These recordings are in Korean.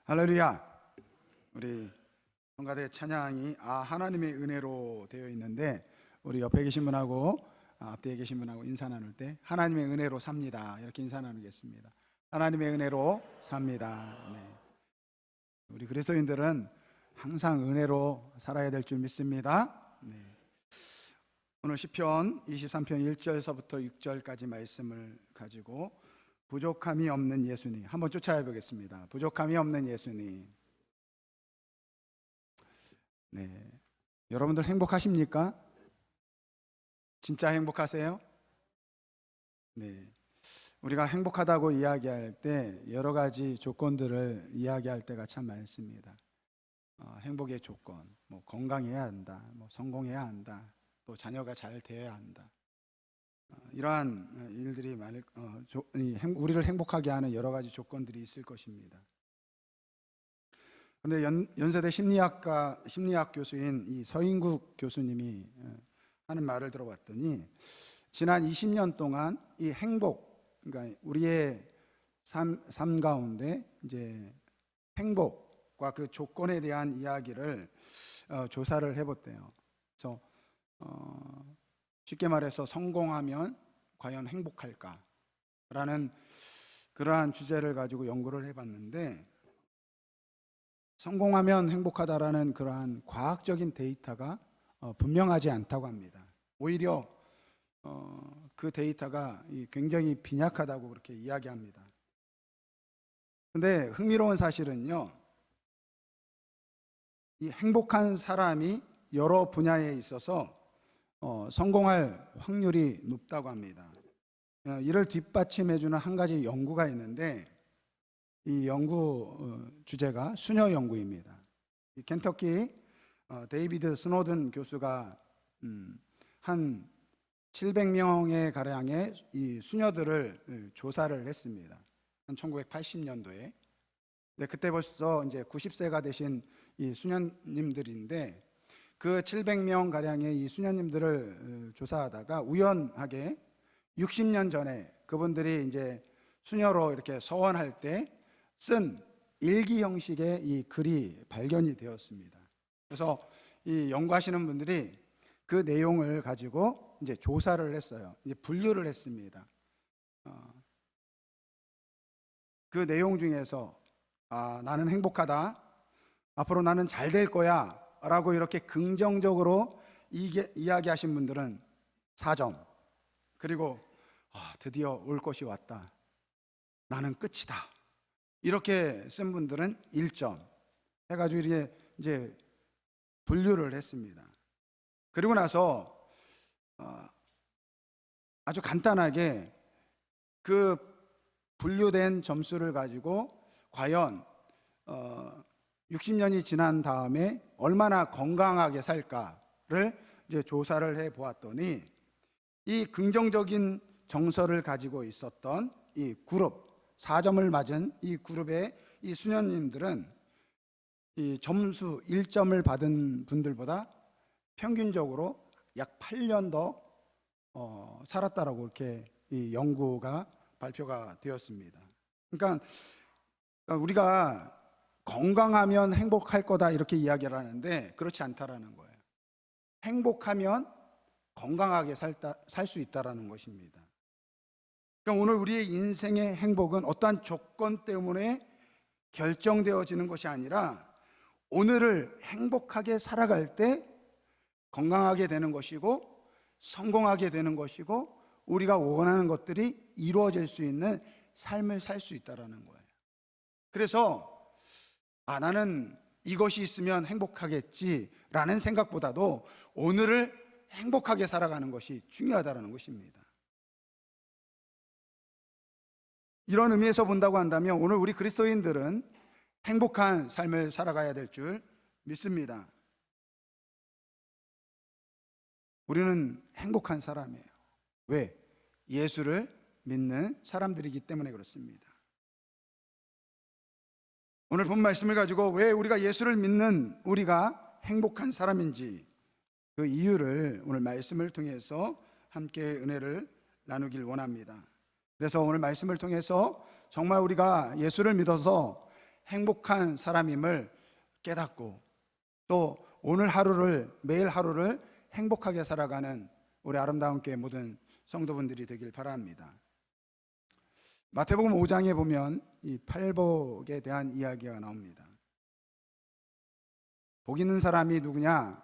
할렐루야. 우리 성가대 찬양이 하나님의 은혜로 되어 있는데, 우리 옆에 계신 분하고 앞뒤에 계신 분하고 인사 나눌 때 하나님의 은혜로 삽니다, 이렇게 인사 나누겠습니다. 하나님의 은혜로 삽니다. 네. 우리 그리스도인들은 항상 은혜로 살아야 될 줄 믿습니다. 네. 오늘 시편 23편 1절서부터 6절까지 말씀을 가지고 부족함이 없는 예수님 한번 쫓아가 보겠습니다. 부족함이 없는 예수님. 네, 여러분들 행복하십니까? 진짜 행복하세요? 네, 우리가 행복하다고 이야기할 때 여러 가지 조건들을 이야기할 때가 참 많습니다. 행복의 조건, 건강해야 한다, 성공해야 한다, 또 자녀가 잘 되어야 한다. 이러한 일들이 우리를 행복하게 하는 여러 가지 조건들이 있을 것입니다. 그런데 연세대 심리학 교수인 이 서인국 교수님이 하는 말을 들어봤더니, 지난 20년 동안 이 행복, 그러니까 우리의 삶 가운데 이제 행복과 그 조건에 대한 이야기를 조사를 해봤대요. 그래서 쉽게 말해서 성공하면 과연 행복할까? 라는 그러한 주제를 가지고 연구를 해봤는데, 성공하면 행복하다라는 그러한 과학적인 데이터가 분명하지 않다고 합니다. 오히려 그 데이터가 굉장히 빈약하다고 그렇게 이야기합니다. 근데 흥미로운 사실은요, 이 행복한 사람이 여러 분야에 있어서 성공할 확률이 높다고 합니다. 이를 뒷받침해주는 한 가지 연구가 있는데, 이 연구 주제가 수녀 연구입니다. 켄터키 데이비드 스노든 교수가 한 700명의 가량의 이 수녀들을 조사를 했습니다. 한 1980년도에. 그때 벌써 이제 90세가 되신 이 수녀님들인데, 그 700명 가량의 이 수녀님들을 조사하다가 우연하게 60년 전에 그분들이 이제 수녀로 이렇게 서원할 때 쓴 일기 형식의 이 글이 발견이 되었습니다. 그래서 이 연구하시는 분들이 그 내용을 가지고 이제 조사를 했어요. 이제 분류를 했습니다. 그 내용 중에서 나는 행복하다, 앞으로 나는 잘 될 거야 라고 이렇게 긍정적으로 이야기하신 분들은 4점, 그리고 드디어 올 것이 왔다, 나는 끝이다, 이렇게 쓴 분들은 1점 해가지고 이제 분류를 했습니다. 그리고 나서 아주 간단하게 그 분류된 점수를 가지고 과연 60년이 지난 다음에 얼마나 건강하게 살까를 이제 조사를 해 보았더니, 이 긍정적인 정서를 가지고 있었던 이 그룹, 4점을 맞은 이 그룹의 이 수녀님들은 이 점수 1점을 받은 분들보다 평균적으로 약 8년 더 살았다라고 이렇게 이 연구가 발표가 되었습니다. 그러니까 우리가 건강하면 행복할 거다 이렇게 이야기를 하는데, 그렇지 않다라는 거예요. 행복하면 건강하게 살 수 있다라는 것입니다. 그러니까 오늘 우리의 인생의 행복은 어떠한 조건 때문에 결정되어지는 것이 아니라, 오늘을 행복하게 살아갈 때 건강하게 되는 것이고, 성공하게 되는 것이고, 우리가 원하는 것들이 이루어질 수 있는 삶을 살 수 있다라는 거예요. 그래서 나는 이것이 있으면 행복하겠지라는 생각보다도 오늘을 행복하게 살아가는 것이 중요하다는 것입니다. 이런 의미에서 본다고 한다면, 오늘 우리 그리스도인들은 행복한 삶을 살아가야 될 줄 믿습니다. 우리는 행복한 사람이에요. 왜? 예수를 믿는 사람들이기 때문에 그렇습니다. 오늘 본 말씀을 가지고 왜 우리가 예수를 믿는 우리가 행복한 사람인지, 그 이유를 오늘 말씀을 통해서 함께 은혜를 나누길 원합니다. 그래서 오늘 말씀을 통해서 정말 우리가 예수를 믿어서 행복한 사람임을 깨닫고 또 오늘 하루를, 매일 하루를 행복하게 살아가는 우리 아름다운 교회 모든 성도분들이 되길 바랍니다. 마태복음 5장에 보면 이 팔복에 대한 이야기가 나옵니다. 복 있는 사람이 누구냐?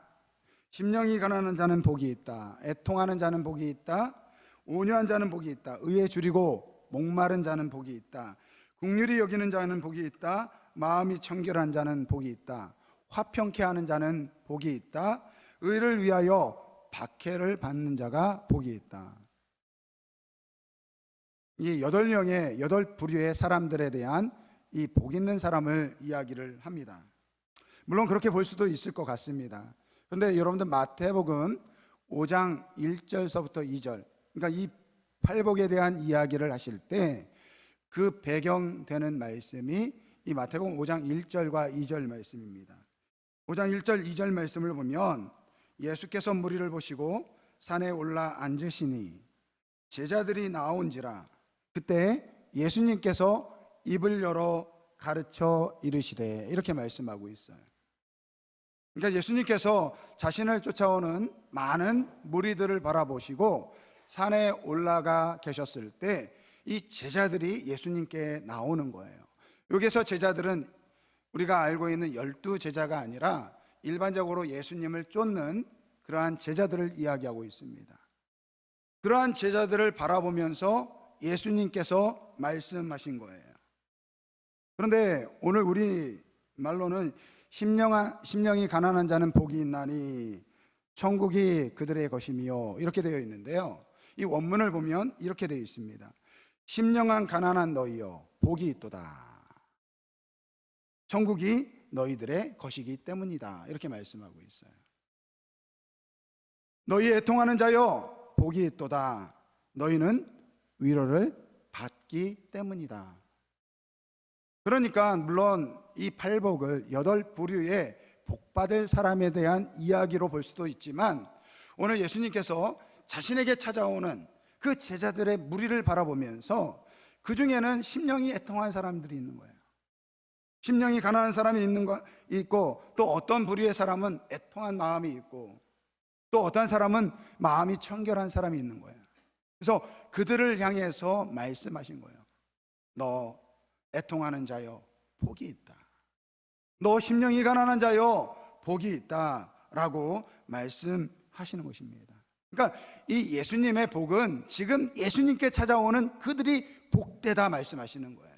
심령이 가난한 자는 복이 있다. 애통하는 자는 복이 있다. 온유한 자는 복이 있다. 의에 줄이고 목마른 자는 복이 있다. 긍휼히 여기는 자는 복이 있다. 마음이 청결한 자는 복이 있다. 화평케 하는 자는 복이 있다. 의를 위하여 박해를 받는 자가 복이 있다. 이 8명의 8부류의 사람들에 대한 이 복 있는 사람을 이야기를 합니다. 물론 그렇게 볼 수도 있을 것 같습니다. 그런데 여러분들 마태복음 5장 1절서부터 2절, 그러니까 이 팔복에 대한 이야기를 하실 때 그 배경되는 말씀이 이 마태복음 5장 1절과 2절 말씀입니다. 5장 1절 2절 말씀을 보면 예수께서 무리를 보시고 산에 올라 앉으시니 제자들이 나온지라 그때 예수님께서 입을 열어 가르쳐 이르시되, 이렇게 말씀하고 있어요. 그러니까 예수님께서 자신을 쫓아오는 많은 무리들을 바라보시고 산에 올라가 계셨을 때 이 제자들이 예수님께 나오는 거예요. 여기서 제자들은 우리가 알고 있는 12제자가 아니라 일반적으로 예수님을 쫓는 그러한 제자들을 이야기하고 있습니다. 그러한 제자들을 바라보면서 예수님께서 말씀하신 거예요. 그런데 오늘 우리 말로는 심령이 가난한 자는 복이 있나니 천국이 그들의 것이며, 이렇게 되어 있는데요, 이 원문을 보면 이렇게 되어 있습니다. 심령한 가난한 너희여 복이 있도다. 천국이 너희들의 것이기 때문이다. 이렇게 말씀하고 있어요. 너희 애통하는 자여 복이 있도다. 너희는 위로를 받기 때문이다. 그러니까 물론 이 팔복을 8부류의 복받을 사람에 대한 이야기로 볼 수도 있지만 오늘 예수님께서 자신에게 찾아오는 그 제자들의 무리를 바라보면서 그 중에는 심령이 애통한 사람들이 있는 거예요. 심령이 가난한 사람이 있고 또 어떤 부류의 사람은 애통한 마음이 있고 또 어떤 사람은 마음이 청결한 사람이 있는 거예요. 그래서 그들을 향해서 말씀하신 거예요. 너 애통하는 자여 복이 있다. 너 심령이 가난한 자여 복이 있다 라고 말씀하시는 것입니다. 그러니까 이 예수님의 복은 지금 예수님께 찾아오는 그들이 복되다 말씀하시는 거예요.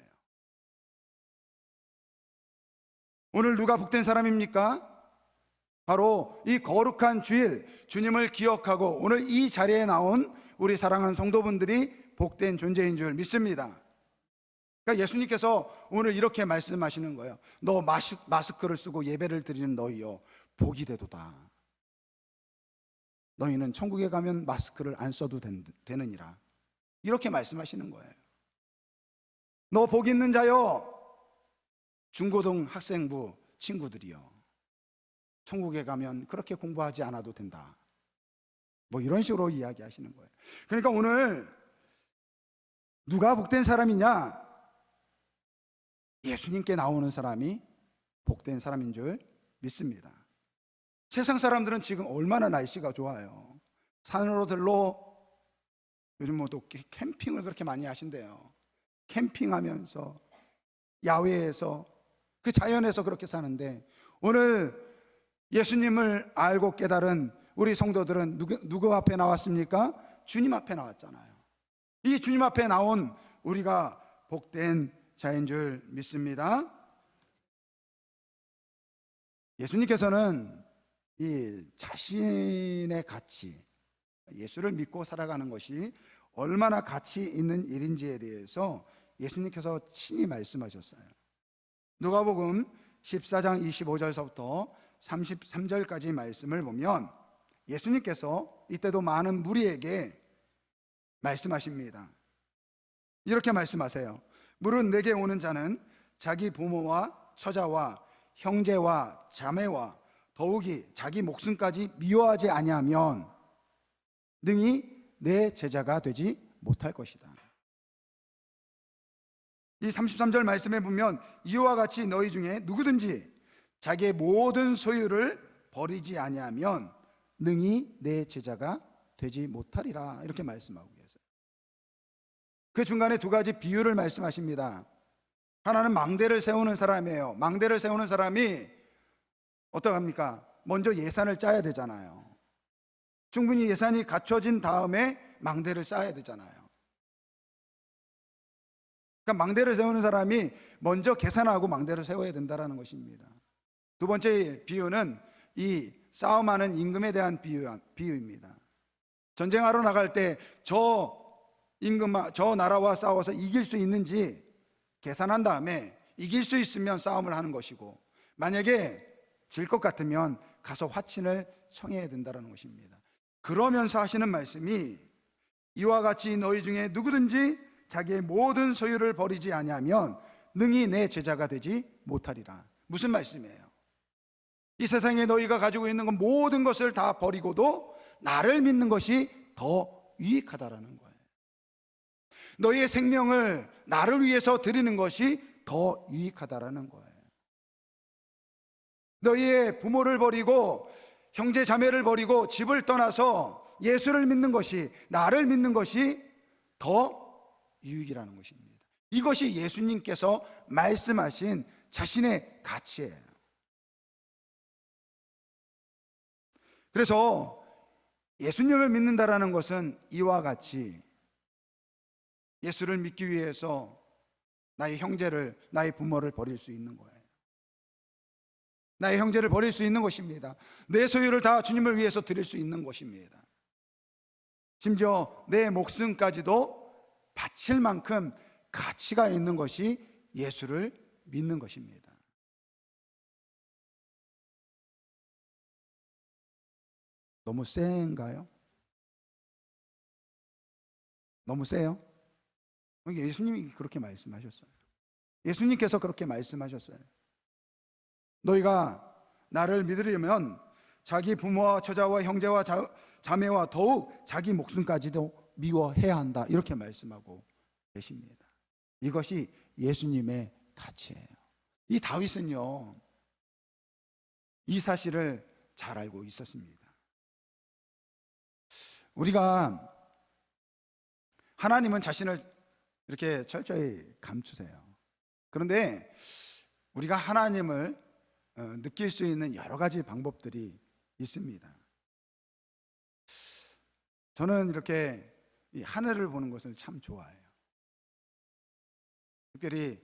오늘 누가 복된 사람입니까? 바로 이 거룩한 주일 주님을 기억하고 오늘 이 자리에 나온 우리 사랑하는 성도분들이 복된 존재인 줄 믿습니다. 그러니까 예수님께서 오늘 이렇게 말씀하시는 거예요. 너 마스크를 쓰고 예배를 드리는 너희여 복이 되도다. 너희는 천국에 가면 마스크를 안 써도 되느니라. 이렇게 말씀하시는 거예요. 너 복 있는 자여 중고등 학생부 친구들이여 천국에 가면 그렇게 공부하지 않아도 된다. 뭐 이런 식으로 이야기하시는 거예요. 그러니까 오늘 누가 복된 사람이냐? 예수님께 나오는 사람이 복된 사람인 줄 믿습니다. 세상 사람들은 지금 얼마나 날씨가 좋아요. 산으로 들러 요즘 뭐 또 캠핑을 그렇게 많이 하신대요. 캠핑하면서 야외에서 그 자연에서 그렇게 사는데 오늘 예수님을 알고 깨달은 우리 성도들은 누구 앞에 나왔습니까? 주님 앞에 나왔잖아요. 이 주님 앞에 나온 우리가 복된 자인 줄 믿습니다. 예수님께서는 이 자신의 가치, 예수를 믿고 살아가는 것이 얼마나 가치 있는 일인지에 대해서 예수님께서 친히 말씀하셨어요. 누가복음 14장 25절서부터 33절까지 말씀을 보면 예수님께서 이때도 많은 무리에게 말씀하십니다. 이렇게 말씀하세요. 물은 내게 오는 자는 자기 부모와 처자와 형제와 자매와 더욱이 자기 목숨까지 미워하지 아니하면 능히 내 제자가 되지 못할 것이다. 이 33절 말씀에 보면 이와 같이 너희 중에 누구든지 자기의 모든 소유를 버리지 아니하면 능히 내 제자가 되지 못하리라, 이렇게 말씀하고 계세요. 그 중간에 두 가지 비유를 말씀하십니다. 하나는 망대를 세우는 사람이에요. 망대를 세우는 사람이 어떡합니까? 먼저 예산을 짜야 되잖아요. 충분히 예산이 갖춰진 다음에 망대를 쌓아야 되잖아요. 그러니까 망대를 세우는 사람이 먼저 계산하고 망대를 세워야 된다는 것입니다. 두 번째 비유는 이 싸움하는 임금에 대한 비유입니다. 전쟁하러 나갈 때 저 나라와 싸워서 이길 수 있는지 계산한 다음에 이길 수 있으면 싸움을 하는 것이고, 만약에 질 것 같으면 가서 화친을 청해야 된다는 것입니다. 그러면서 하시는 말씀이 이와 같이 너희 중에 누구든지 자기의 모든 소유를 버리지 아니하면 능히 내 제자가 되지 못하리라. 무슨 말씀이에요? 이 세상에 너희가 가지고 있는 건 모든 것을 다 버리고도 나를 믿는 것이 더 유익하다라는 거예요. 너희의 생명을 나를 위해서 드리는 것이 더 유익하다라는 거예요. 너희의 부모를 버리고 형제 자매를 버리고 집을 떠나서 예수를 믿는 것이, 나를 믿는 것이 더 유익이라는 것입니다. 이것이 예수님께서 말씀하신 자신의 가치예요. 그래서 예수님을 믿는다라는 것은 이와 같이 예수를 믿기 위해서 나의 형제를, 나의 부모를 버릴 수 있는 거예요. 나의 형제를 버릴 수 있는 것입니다. 내 소유를 다 주님을 위해서 드릴 수 있는 것입니다. 심지어 내 목숨까지도 바칠 만큼 가치가 있는 것이 예수를 믿는 것입니다. 너무 센가요? 너무 세요? 예수님이 그렇게 말씀하셨어요. 예수님께서 그렇게 말씀하셨어요. 너희가 나를 믿으려면 자기 부모와 처자와 형제와 자매와 더욱 자기 목숨까지도 미워해야 한다, 이렇게 말씀하고 계십니다. 이것이 예수님의 가치예요. 이 다윗은요, 이 사실을 잘 알고 있었습니다. 우리가 하나님은 자신을 이렇게 철저히 감추세요. 그런데 우리가 하나님을 느낄 수 있는 여러 가지 방법들이 있습니다. 저는 이렇게 이 하늘을 보는 것을 참 좋아해요. 특별히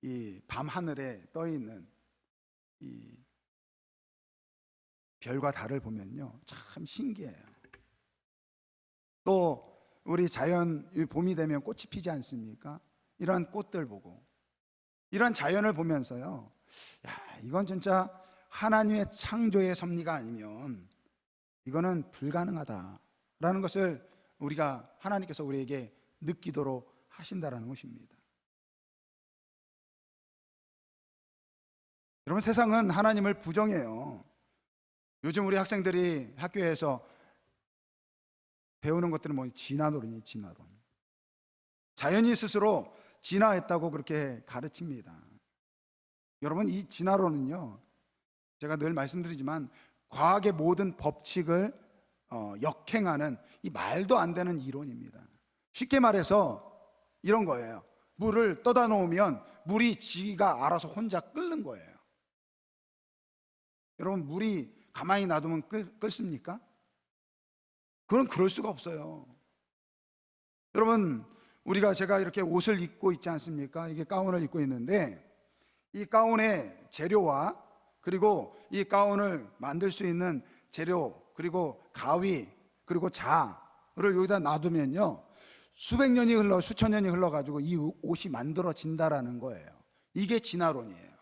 이 밤 하늘에 떠 있는 이 별과 달을 보면요, 참 신기해요. 또 우리 자연, 봄이 되면 꽃이 피지 않습니까? 이런 꽃들 보고, 이런 자연을 보면서요, 야, 이건 진짜 하나님의 창조의 섭리가 아니면 이거는 불가능하다라는 것을 우리가, 하나님께서 우리에게 느끼도록 하신다라는 것입니다. 여러분, 세상은 하나님을 부정해요. 요즘 우리 학생들이 학교에서 배우는 것들은 뭐 진화론이에요, 진화론. 자연이 스스로 진화했다고 그렇게 가르칩니다. 여러분, 이 진화론은요, 제가 늘 말씀드리지만 과학의 모든 법칙을 역행하는 이 말도 안 되는 이론입니다. 쉽게 말해서 이런 거예요. 물을 떠다 놓으면 물이 지가 알아서 혼자 끓는 거예요. 여러분, 물이 가만히 놔두면 끓습니까? 그건 그럴 수가 없어요. 여러분, 제가 이렇게 옷을 입고 있지 않습니까? 이게 가운을 입고 있는데, 이 가운의 재료와 그리고 이 가운을 만들 수 있는 재료, 그리고 가위, 그리고 자를 여기다 놔두면요, 수백 년이 흘러, 수천 년이 흘러가지고 이 옷이 만들어진다라는 거예요. 이게 진화론이에요.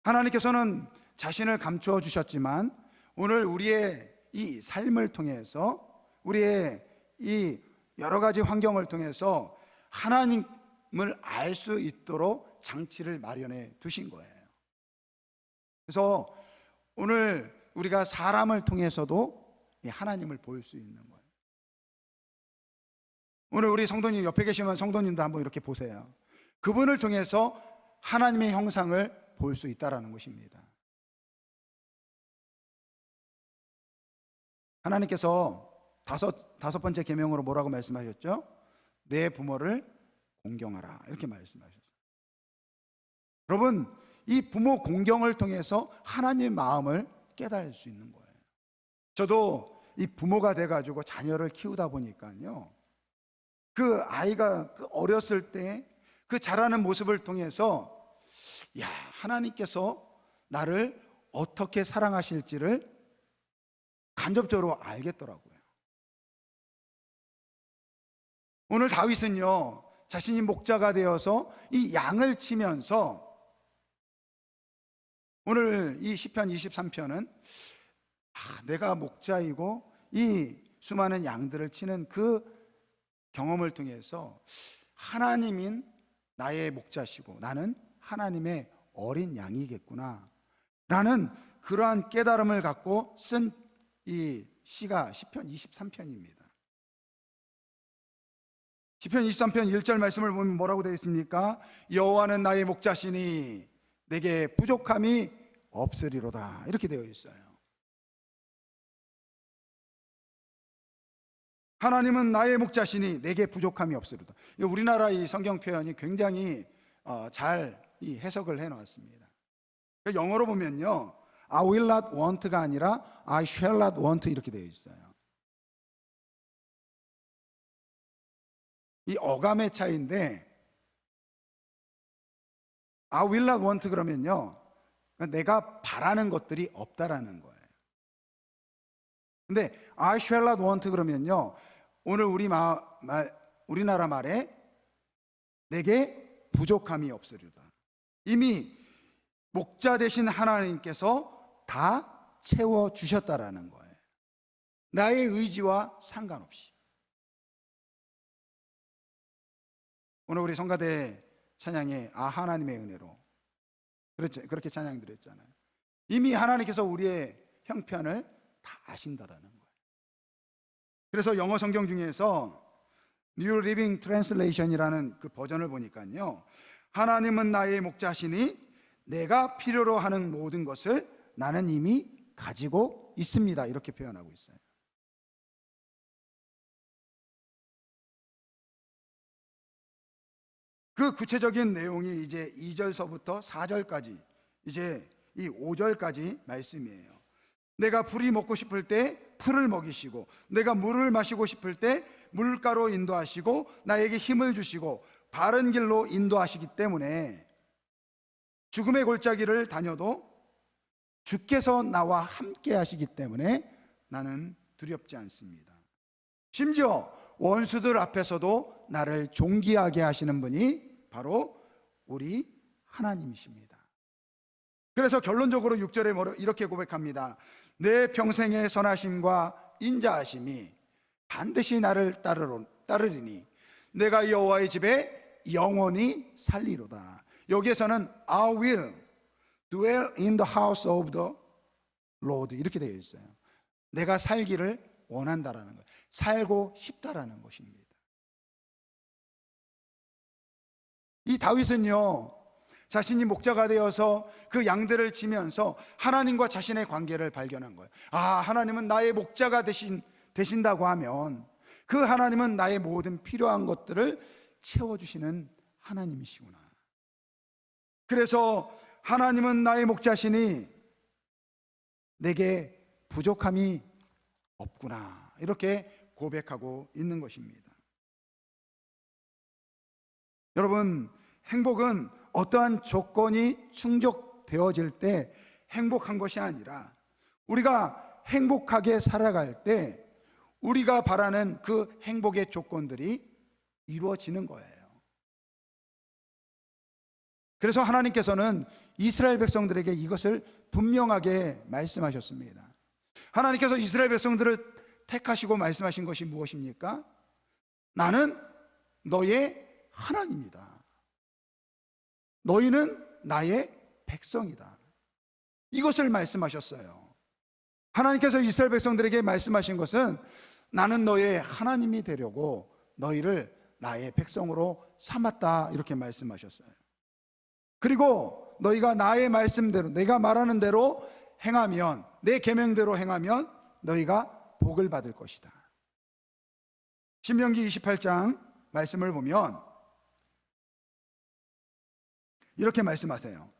하나님께서는 자신을 감추어 주셨지만 오늘 우리의 이 삶을 통해서, 우리의 이 여러 가지 환경을 통해서 하나님을 알 수 있도록 장치를 마련해 두신 거예요. 그래서 오늘 우리가 사람을 통해서도 하나님을 볼 수 있는 거예요. 오늘 우리 성도님 옆에 계시면 성도님도 한번 이렇게 보세요. 그분을 통해서 하나님의 형상을 볼 수 있다라는 것입니다. 하나님께서 다섯 번째 계명으로 뭐라고 말씀하셨죠? 내 부모를 공경하라, 이렇게 말씀하셨어요. 여러분, 이 부모 공경을 통해서 하나님의 마음을 깨달을 수 있는 거예요. 저도 이 부모가 돼가지고 자녀를 키우다 보니까요, 그 아이가 그 어렸을 때 그 자라는 모습을 통해서 야, 하나님께서 나를 어떻게 사랑하실지를 간접적으로 알겠더라고요. 오늘 다윗은요, 자신이 목자가 되어서 이 양을 치면서, 오늘 이 시편 23편은 내가 목자이고 이 수많은 양들을 치는 그 경험을 통해서 하나님인 나의 목자시고 나는 하나님의 어린 양이겠구나 라는 그러한 깨달음을 갖고 쓴 이 시가 시편 23편입니다. 시편 23편 1절 말씀을 보면 뭐라고 되어 있습니까? 여호와는 나의 목자시니 내게 부족함이 없으리로다, 이렇게 되어 있어요. 하나님은 나의 목자시니 내게 부족함이 없으리로다. 우리나라 이 성경 표현이 굉장히 잘 이 해석을 해놨습니다. 영어로 보면요, I will not want가 아니라 I shall not want 이렇게 되어 있어요. 이 어감의 차이인데, I will not want 그러면요, 내가 바라는 것들이 없다라는 거예요. 근데 I shall not want 그러면요, 오늘 우리나라 말에 내게 부족함이 없으리로다. 이미 목자 되신 하나님께서 다 채워주셨다라는 거예요. 나의 의지와 상관없이. 오늘 우리 성가대 찬양에 하나님의 은혜로, 그렇게 찬양 드렸잖아요. 이미 하나님께서 우리의 형편을 다 아신다라는 거예요. 그래서 영어 성경 중에서 New Living Translation이라는 그 버전을 보니까요, 하나님은 나의 목자시니 내가 필요로 하는 모든 것을 나는 이미 가지고 있습니다, 이렇게 표현하고 있어요. 그 구체적인 내용이 이제 2절서부터 4절까지, 이제 이 5절까지 말씀이에요. 내가 풀이 먹고 싶을 때 풀을 먹이시고, 내가 물을 마시고 싶을 때 물가로 인도하시고, 나에게 힘을 주시고 바른 길로 인도하시기 때문에 죽음의 골짜기를 다녀도 주께서 나와 함께 하시기 때문에 나는 두렵지 않습니다. 심지어 원수들 앞에서도 나를 존귀하게 하시는 분이 바로 우리 하나님이십니다. 그래서 결론적으로 6절에 이렇게 고백합니다. 내 평생의 선하심과 인자하심이 반드시 나를 따르리니 내가 여호와의 집에 영원히 살리로다. 여기에서는 I will dwell in the house of the Lord 이렇게 되어 있어요. 내가 살기를 원한다라는 거예요. 살고 싶다라는 것입니다. 이 다윗은요, 자신이 목자가 되어서 그 양들을 치면서 하나님과 자신의 관계를 발견한 거예요. 하나님은 나의 목자가 되신다고 하면 그 하나님은 나의 모든 필요한 것들을 채워주시는 하나님이시구나. 그래서 하나님은 나의 목자시니 내게 부족함이 없구나, 이렇게 고백하고 있는 것입니다. 여러분, 행복은 어떠한 조건이 충족되어질 때 행복한 것이 아니라 우리가 행복하게 살아갈 때 우리가 바라는 그 행복의 조건들이 이루어지는 거예요. 그래서 하나님께서는 이스라엘 백성들에게 이것을 분명하게 말씀하셨습니다. 하나님께서 이스라엘 백성들을 택하시고 말씀하신 것이 무엇입니까? 나는 너의 하나님이다. 너희는 나의 백성이다. 이것을 말씀하셨어요. 하나님께서 이스라엘 백성들에게 말씀하신 것은 나는 너의 하나님이 되려고 너희를 나의 백성으로 삼았다 이렇게 말씀하셨어요. 그리고 너희가 나의 말씀대로 내가 말하는 대로 행하면, 내 계명대로 행하면 너희가 복을 받을 것이다. 신명기 28장 말씀을 보면 이렇게 말씀하세요.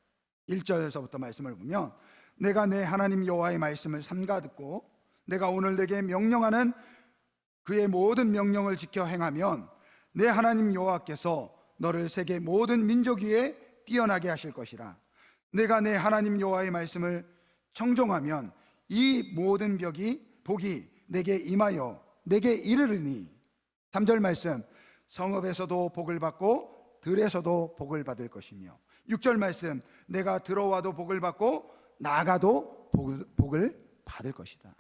1절에서부터 말씀을 보면 내가 내 하나님 여호와의 말씀을 삼가 듣고 내가 오늘 내게 명령하는 그의 모든 명령을 지켜 행하면 내 하나님 여호와께서 너를 세계 모든 민족 위에 뛰어나게 하실 것이라. 내가 내 하나님 여호와의 말씀을 청종하면 이 모든 복이 내게 임하여 내게 이르르니. 3절 말씀, 성읍에서도 복을 받고 들에서도 복을 받을 것이며. 6절 말씀, 내가 들어와도 복을 받고 나가도 복을 받을 것이다.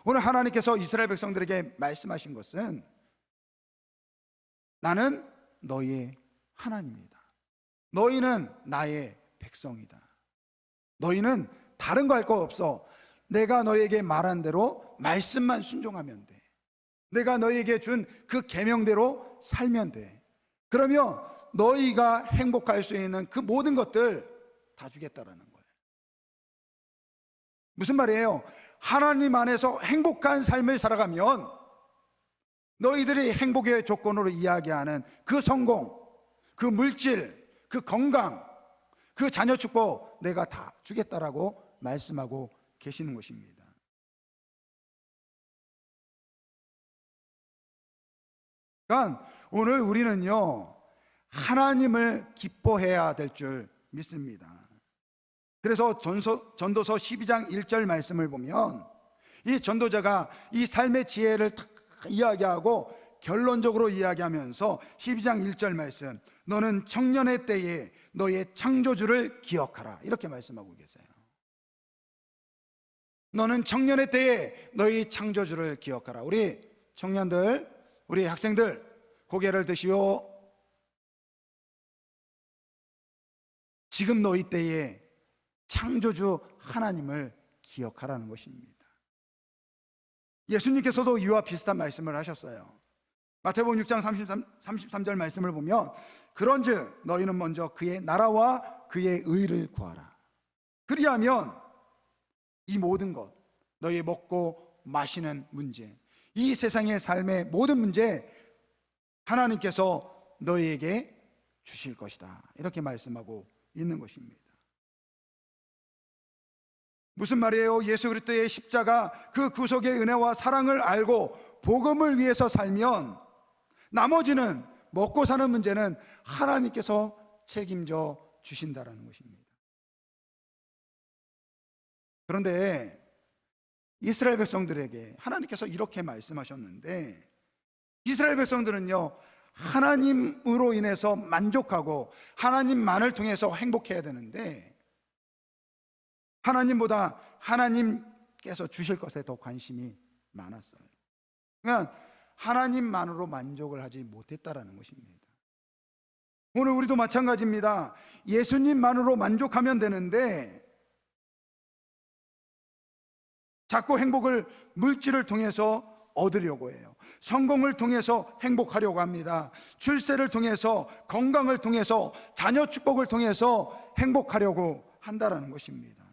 오늘 하나님께서 이스라엘 백성들에게 말씀하신 것은 나는 너희의 하나님이다. 너희는 나의 백성이다. 너희는 다른 거 할 거 없어. 내가 너희에게 말한 대로 말씀만 순종하면 돼. 내가 너희에게 준 그 계명대로 살면 돼. 그러면 너희가 행복할 수 있는 그 모든 것들 다 주겠다라는 거예요. 무슨 말이에요? 하나님 안에서 행복한 삶을 살아가면 너희들이 행복의 조건으로 이야기하는 그 성공, 그 물질, 그 건강, 그 자녀 축복 내가 다 주겠다라고 말씀하고 계시는 것입니다. 그러니까 오늘 우리는요 하나님을 기뻐해야 될 줄 믿습니다. 그래서 전도서 12장 1절 말씀을 보면 이 전도자가 이 삶의 지혜를 다 이야기하고 결론적으로 이야기하면서 12장 1절 말씀, 너는 청년의 때에 너의 창조주를 기억하라 이렇게 말씀하고 계세요. 너는 청년의 때에 너희 창조주를 기억하라. 우리 청년들, 우리 학생들 고개를 드시오. 지금 너희 때에 창조주 하나님을 기억하라는 것입니다. 예수님께서도 이와 비슷한 말씀을 하셨어요. 마태복음 6장 33절 말씀을 보면 그런즉 너희는 먼저 그의 나라와 그의 의를 구하라. 그리하면 이 모든 것, 너희 먹고 마시는 문제, 이 세상의 삶의 모든 문제 하나님께서 너희에게 주실 것이다 이렇게 말씀하고 있는 것입니다. 무슨 말이에요? 예수 그리스도의 십자가 그 구속의 은혜와 사랑을 알고 복음을 위해서 살면 나머지는 먹고 사는 문제는 하나님께서 책임져 주신다라는 것입니다. 그런데 이스라엘 백성들에게 하나님께서 이렇게 말씀하셨는데 이스라엘 백성들은요 하나님으로 인해서 만족하고 하나님만을 통해서 행복해야 되는데 하나님보다 하나님께서 주실 것에 더 관심이 많았어요. 그러니까 하나님만으로 만족을 하지 못했다라는 것입니다. 오늘 우리도 마찬가지입니다. 예수님만으로 만족하면 되는데 자꾸 행복을 물질을 통해서 얻으려고 해요. 성공을 통해서 행복하려고 합니다. 출세를 통해서, 건강을 통해서, 자녀 축복을 통해서 행복하려고 한다라는 것입니다.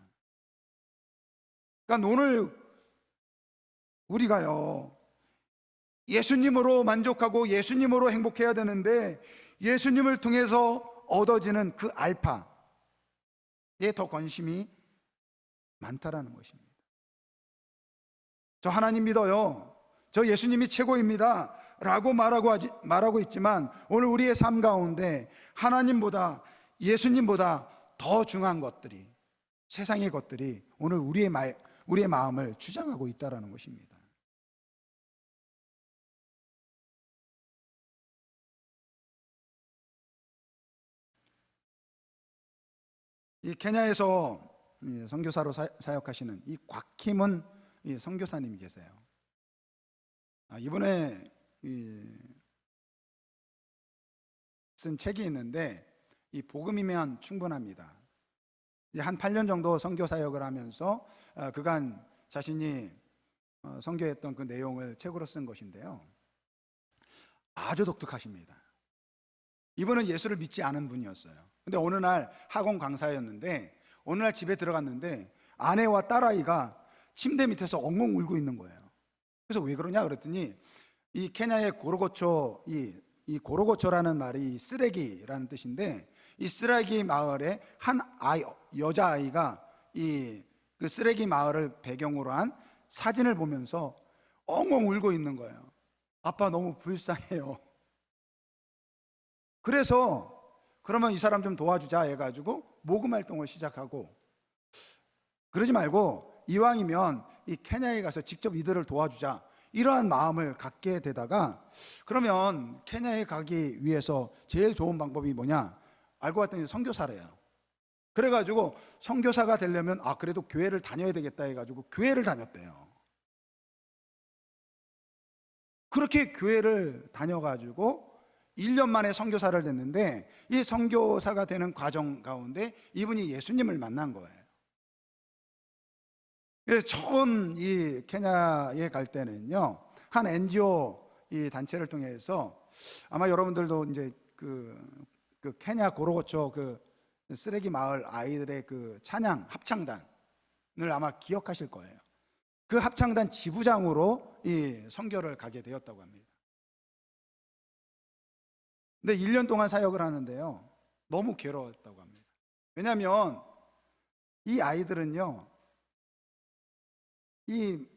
그러니까 오늘 우리가요 예수님으로 만족하고 예수님으로 행복해야 되는데 예수님을 통해서 얻어지는 그 알파에 더 관심이 많다라는 것입니다. 저 하나님 믿어요, 저 예수님이 최고입니다 라고 말하고 있지만 오늘 우리의 삶 가운데 하나님보다 예수님보다 더 중요한 것들이, 세상의 것들이 오늘 우리의 마음을 주장하고 있다는 것입니다. 이 케냐에서 선교사로 사역하시는 이 곽희문 선교사님이 계세요. 이번에 쓴 책이 있는데 이 복음이면 충분합니다. 한 8년 정도 선교 사역을 하면서 그간 자신이 선교했던 그 내용을 책으로 쓴 것인데요. 아주 독특하십니다. 이분은 예수를 믿지 않은 분이었어요. 근데 어느 날 학원 강사였는데 어느 날 집에 들어갔는데 아내와 딸아이가 침대 밑에서 엉엉 울고 있는 거예요. 그래서 왜 그러냐 그랬더니 이 케냐의 고로고초, 이 고로고초라는 말이 쓰레기라는 뜻인데 이 쓰레기 마을에 한 여자아이가 그 쓰레기 마을을 배경으로 한 사진을 보면서 엉엉 울고 있는 거예요. 아빠 너무 불쌍해요. 그래서 그러면 이 사람 좀 도와주자 해가지고 모금 활동을 시작하고, 그러지 말고 이왕이면 이 케냐에 가서 직접 이들을 도와주자 이러한 마음을 갖게 되다가, 그러면 케냐에 가기 위해서 제일 좋은 방법이 뭐냐 알고 봤더니 선교사래요. 그래가지고 선교사가 되려면 그래도 교회를 다녀야 되겠다 해가지고 교회를 다녔대요. 그렇게 교회를 다녀가지고 1년 만에 선교사를 됐는데, 이 선교사가 되는 과정 가운데 이분이 예수님을 만난 거예요. 그래서 처음 이 케냐에 갈 때는요, 한 NGO 이 단체를 통해서, 아마 여러분들도 이제 그 케냐 고로고초 그 쓰레기 마을 아이들의 그 찬양 합창단을 아마 기억하실 거예요. 그 합창단 지부장으로 이 선교를 가게 되었다고 합니다. 근데 1년 동안 사역을 하는데요, 너무 괴로웠다고 합니다. 왜냐하면 이 아이들은요, 이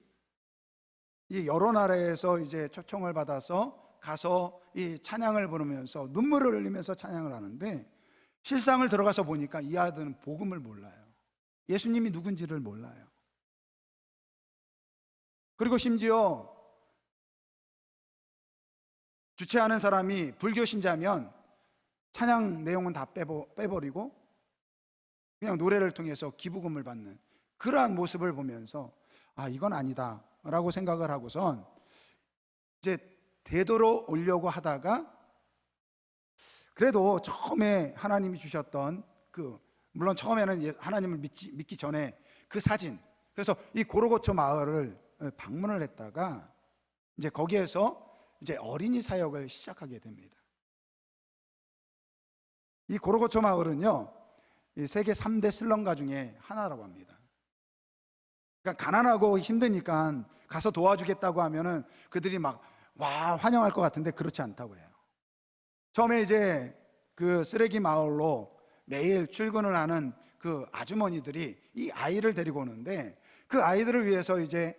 여러 나라에서 이제 초청을 받아서 가서 이 찬양을 부르면서 눈물을 흘리면서 찬양을 하는데, 실상을 들어가서 보니까 이 아이들은 복음을 몰라요. 예수님이 누군지를 몰라요. 그리고 심지어 주최하는 사람이 불교 신자면 찬양 내용은 다 빼버리고 그냥 노래를 통해서 기부금을 받는 그러한 모습을 보면서 이건 아니다 라고 생각을 하고선 이제 되돌아오려고 하다가, 그래도 처음에 하나님이 주셨던 물론 처음에는 하나님을 믿기 전에 그 사진, 그래서 이 고로고초 마을을 방문을 했다가 이제 거기에서 이제 어린이 사역을 시작하게 됩니다. 이 고로고초 마을은요, 세계 3대 슬럼가 중에 하나라고 합니다. 그러니까 가난하고 힘드니까 가서 도와주겠다고 하면은 그들이 막 환영할 것 같은데 그렇지 않다고 해요. 처음에 이제 그 쓰레기 마을로 매일 출근을 하는 그 아주머니들이 이 아이를 데리고 오는데, 그 아이들을 위해서 이제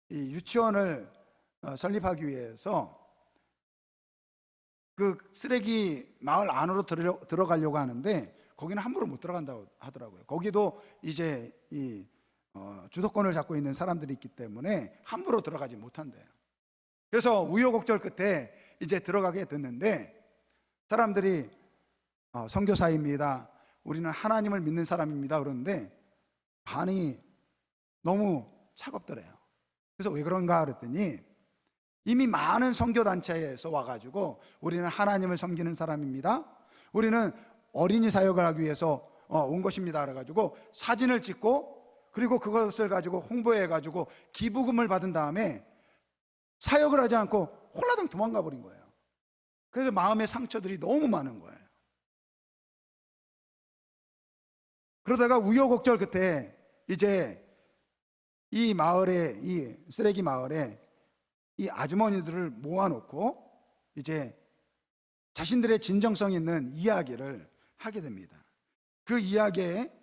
이 유치원을 설립하기 위해서 그 쓰레기 마을 안으로 들어가려고 하는데 거기는 함부로 못 들어간다고 하더라고요. 거기도 이제 이 주도권을 잡고 있는 사람들이 있기 때문에 함부로 들어가지 못한대요. 그래서 우여곡절 끝에 이제 들어가게 됐는데, 사람들이 선교사입니다, 우리는 하나님을 믿는 사람입니다 그러는데 반응이 너무 차갑더래요. 그래서 왜 그런가 그랬더니 이미 많은 선교단체에서 와가지고 우리는 하나님을 섬기는 사람입니다, 우리는 어린이 사역을 하기 위해서 온 것입니다 그래가지고 사진을 찍고, 그리고 그것을 가지고 홍보해가지고 기부금을 받은 다음에 사역을 하지 않고 홀라당 도망가 버린 거예요. 그래서 마음의 상처들이 너무 많은 거예요. 그러다가 우여곡절 끝에 이제 이 마을에, 이 쓰레기 마을에 이 아주머니들을 모아놓고 이제 자신들의 진정성 있는 이야기를 하게 됩니다. 그 이야기의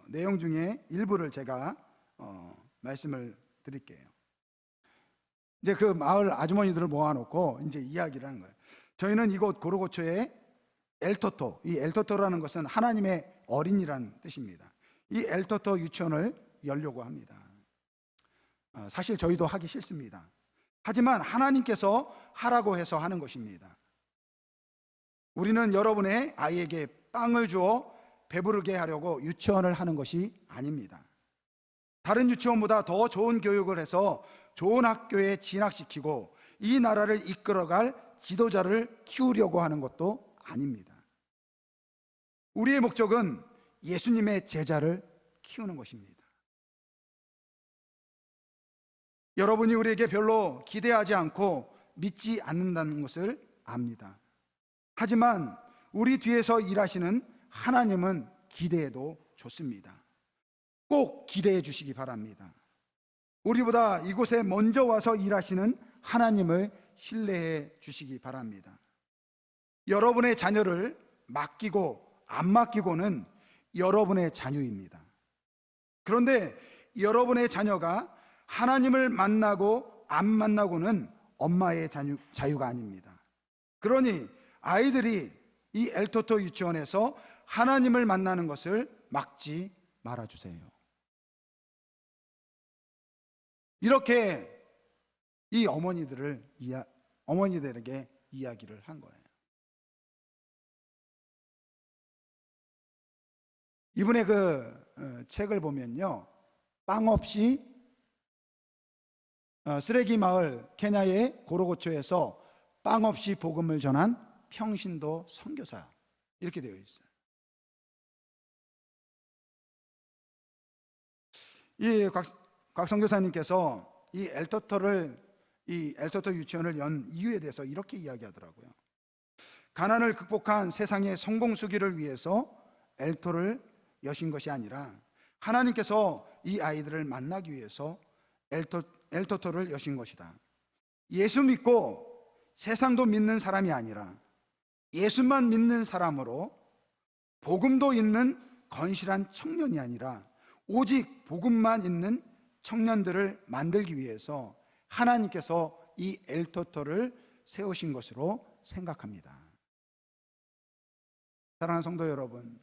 내용 중에 일부를 제가 말씀을 드릴게요. 이제 그 마을 아주머니들을 모아놓고 이제 이야기를 하는 거예요. 저희는 이곳 고로고초의 엘토토, 이 엘토토라는 것은 하나님의 어린이란 뜻입니다. 이 엘토토 유치원을 열려고 합니다. 사실 저희도 하기 싫습니다. 하지만 하나님께서 하라고 해서 하는 것입니다. 우리는 여러분의 아이에게 빵을 주어 배부르게 하려고 유치원을 하는 것이 아닙니다. 다른 유치원보다 더 좋은 교육을 해서 좋은 학교에 진학시키고 이 나라를 이끌어갈 지도자를 키우려고 하는 것도 아닙니다. 우리의 목적은 예수님의 제자를 키우는 것입니다. 여러분이 우리에게 별로 기대하지 않고 믿지 않는다는 것을 압니다. 하지만 우리 뒤에서 일하시는 하나님은 기대해도 좋습니다. 꼭 기대해 주시기 바랍니다. 우리보다 이곳에 먼저 와서 일하시는 하나님을 신뢰해 주시기 바랍니다. 여러분의 자녀를 맡기고 안 맡기고는 여러분의 자유입니다. 그런데 여러분의 자녀가 하나님을 만나고 안 만나고는 엄마의 자유가 아닙니다. 그러니 아이들이 이 엘토토 유치원에서 하나님을 만나는 것을 막지 말아주세요. 이렇게 이 어머니들에게 이야기를 한 거예요. 이분의 그 책을 보면요, 빵 없이 쓰레기 마을 케냐의 고로고초에서 빵 없이 복음을 전한 평신도 선교사, 이렇게 되어 있어요. 이 곽 선교사님께서 이 엘토토 유치원을 연 이유에 대해서 이렇게 이야기하더라고요. 가난을 극복한 세상의 성공수기를 위해서 엘토를 여신 것이 아니라 하나님께서 이 아이들을 만나기 위해서 엘토토를 여신 것이다. 예수 믿고 세상도 믿는 사람이 아니라 예수만 믿는 사람으로 복음도 있는 건실한 청년이 아니라 오직 복음만 있는 청년들을 만들기 위해서 하나님께서 이 엘토토를 세우신 것으로 생각합니다. 사랑하는 성도 여러분,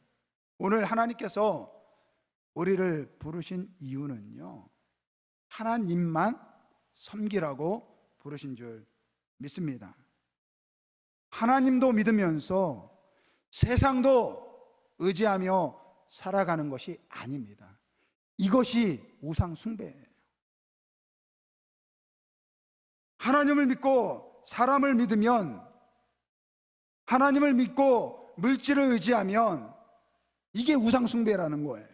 오늘 하나님께서 우리를 부르신 이유는요, 하나님만 섬기라고 부르신 줄 믿습니다. 하나님도 믿으면서 세상도 의지하며 살아가는 것이 아닙니다. 이것이 우상 숭배예요. 하나님을 믿고 사람을 믿으면, 하나님을 믿고 물질을 의지하면 이게 우상 숭배라는 거예요.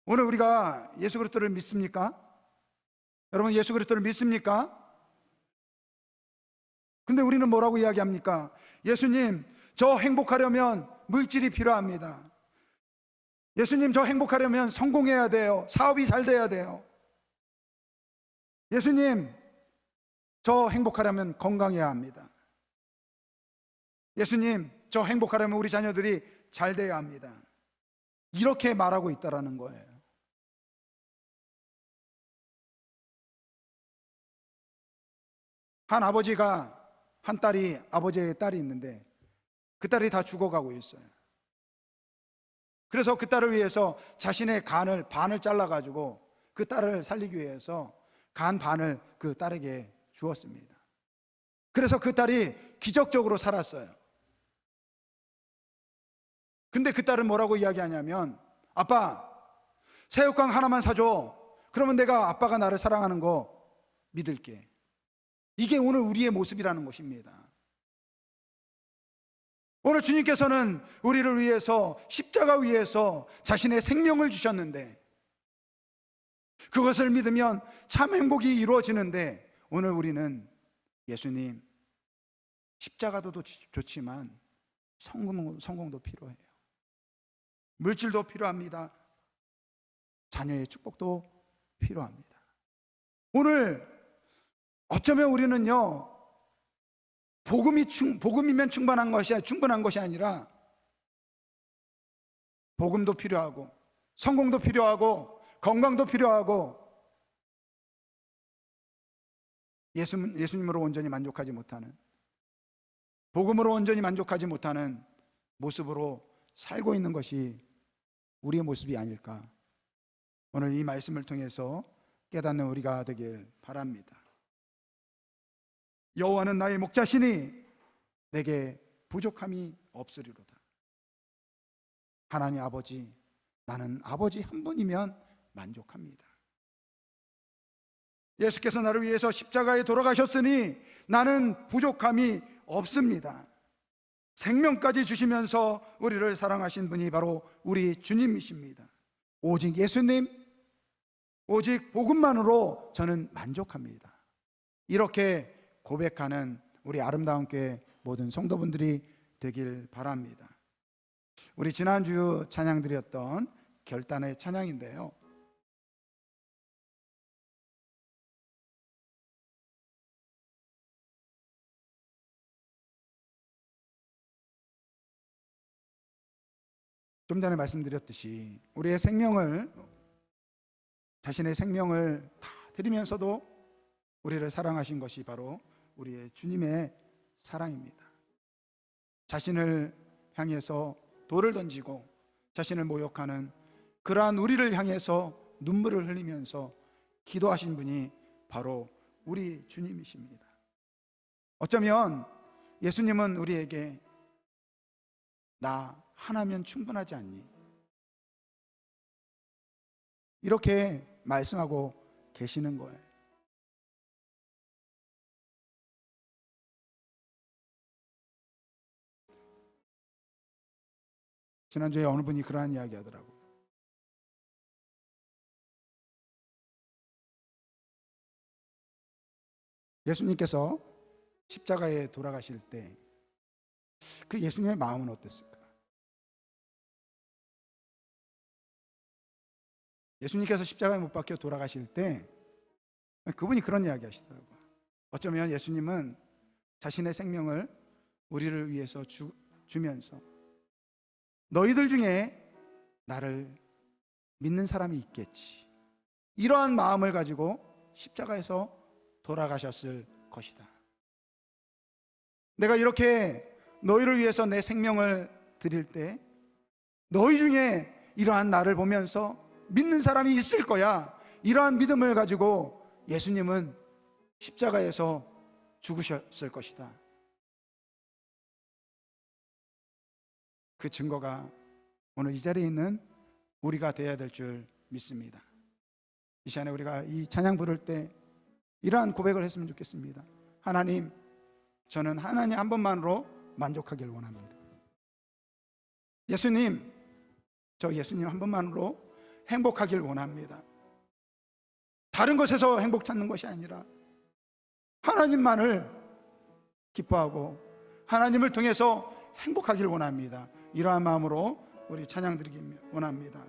오늘 우리가 예수 그리스도를 믿습니까? 여러분, 예수 그리스도를 믿습니까? 근데 우리는 뭐라고 이야기합니까? 예수님, 저 행복하려면 물질이 필요합니다. 예수님, 저 행복하려면 성공해야 돼요. 사업이 잘 돼야 돼요. 예수님, 저 행복하려면 건강해야 합니다. 예수님, 저 행복하려면 우리 자녀들이 잘 돼야 합니다. 이렇게 말하고 있다라는 거예요. 한 아버지가 한 딸이, 아버지의 딸이 있는데 그 딸이 다 죽어가고 있어요. 그래서 그 딸을 위해서 자신의 간을 반을 잘라가지고 그 딸을 살리기 위해서 간 반을 그 딸에게 주었습니다. 그래서 그 딸이 기적적으로 살았어요. 근데 그 딸은 뭐라고 이야기하냐면, 아빠, 새우깡 하나만 사줘. 그러면 내가 아빠가 나를 사랑하는 거 믿을게. 이게 오늘 우리의 모습이라는 것입니다. 오늘 주님께서는 우리를 위해서, 십자가 위에서 자신의 생명을 주셨는데, 그것을 믿으면 참 행복이 이루어지는데, 오늘 우리는 예수님, 십자가도 좋지만 성공도 필요해요. 물질도 필요합니다. 자녀의 축복도 필요합니다. 오늘 어쩌면 우리는요, 복음이면 충분한 것이 아니라 복음도 필요하고 성공도 필요하고 건강도 필요하고 예수님으로 온전히 만족하지 못하는, 복음으로 온전히 만족하지 못하는 모습으로 살고 있는 것이 우리의 모습이 아닐까, 오늘 이 말씀을 통해서 깨닫는 우리가 되길 바랍니다. 여호와는 나의 목자시니 내게 부족함이 없으리로다. 하나님 아버지, 나는 아버지 한 분이면 만족합니다. 예수께서 나를 위해서 십자가에 돌아가셨으니 나는 부족함이 없습니다. 생명까지 주시면서 우리를 사랑하신 분이 바로 우리 주님이십니다. 오직 예수님, 오직 복음만으로 저는 만족합니다. 이렇게 고백하는 우리 아름다운 교회 모든 성도분들이 되길 바랍니다. 우리 지난주 찬양 드렸던 결단의 찬양인데요, 좀 전에 말씀드렸듯이 우리의 생명을, 자신의 생명을 다 드리면서도 우리를 사랑하신 것이 바로 우리의 주님의 사랑입니다. 자신을 향해서 돌을 던지고 자신을 모욕하는 그러한 우리를 향해서 눈물을 흘리면서 기도하신 분이 바로 우리 주님이십니다. 어쩌면 예수님은 우리에게 나 하나면 충분하지 않니? 이렇게 말씀하고 계시는 거예요. 지난주에 어느 분이 그러한 이야기 하더라고요. 예수님께서 십자가에 돌아가실 때 그 예수님의 마음은 어땠을까? 예수님께서 십자가에 못 박혀 돌아가실 때 그분이 그런 이야기 하시더라고요. 어쩌면 예수님은 자신의 생명을 우리를 위해서 주면서 너희들 중에 나를 믿는 사람이 있겠지, 이러한 마음을 가지고 십자가에서 돌아가셨을 것이다. 내가 이렇게 너희를 위해서 내 생명을 드릴 때 너희 중에 이러한 나를 보면서 믿는 사람이 있을 거야, 이러한 믿음을 가지고 예수님은 십자가에서 죽으셨을 것이다. 그 증거가 오늘 이 자리에 있는 우리가 되어야 될 줄 믿습니다. 이 시간에 우리가 이 찬양 부를 때 이러한 고백을 했으면 좋겠습니다. 하나님, 저는 하나님 한 번만으로 만족하길 원합니다. 예수님, 저 예수님 한 번만으로 행복하길 원합니다. 다른 것에서 행복 찾는 것이 아니라 하나님만을 기뻐하고 하나님을 통해서 행복하길 원합니다. 이러한 마음으로 우리 찬양 드리기 원합니다.